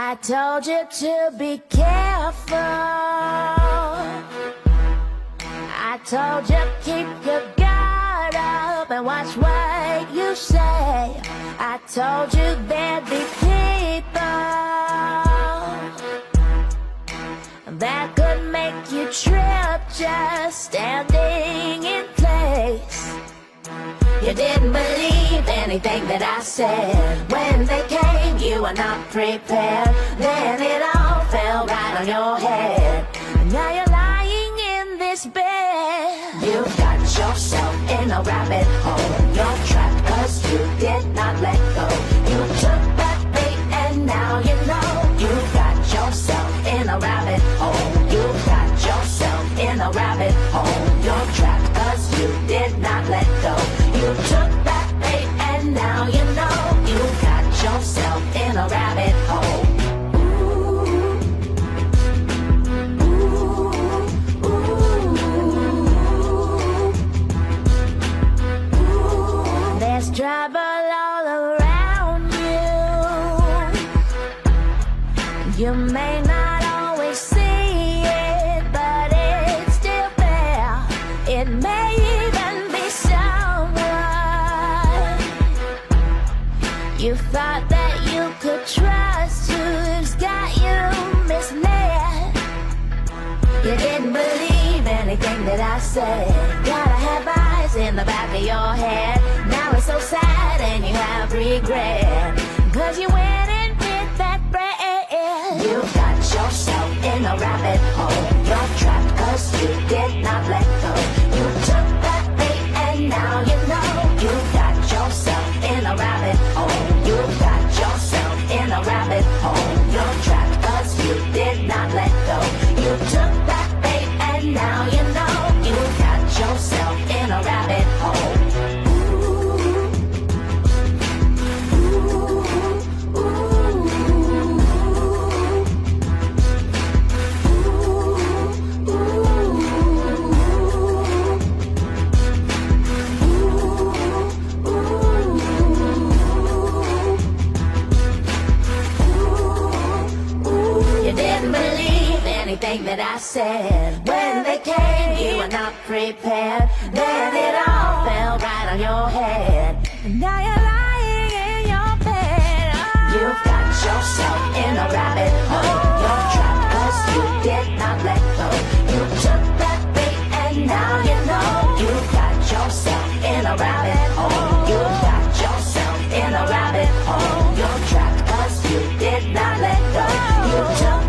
I told you to be careful. I told you keep your guard up and watch what you say. I told you there'd be people that could make you trip just standing in place. You didn't believe anything that I said. When they came, you were not prepared. Then it all fell right on your head. And now you're lying in this bed. You got yourself in a rabbit hole. You're trapped 'cause you did not let go. You took that bait and now you know. You got yourself in a rabbit hole. You got yourself in a rabbit hole. You're trapped 'cause you did not let go. You took that bait and now you know. You got yourself in a rabbit hole. There's trouble all around you. You may not always see it, but it's still there. It may even be someone you thought that you could trust, who's got you misled. You didn't believe anything that I said. Gotta have eyes in the back of your head. Now it's so sad and you have regret, 'cause you went and did that bread. You got yourself in a rabbit hole. You're trapped 'cause you did not let go. You took that bait and now you know. You got yourself in a rabbit hole. You got yourself in a rabbit hole. You're trapped 'cause you did not let go. You took that bait and now you know. You got yourself in a rabbit hole. You didn't believe anything that I said. When they came, you were not prepared. Then it all fell right on your head. And now you're lying in your bed. You've got yourself in a rabbit hole. You're trapped 'cause you did not let go. You took that bait and now you know. You've got yourself in a rabbit hole. You've got yourself in a rabbit hole. You're trapped 'cause you did not let go. You took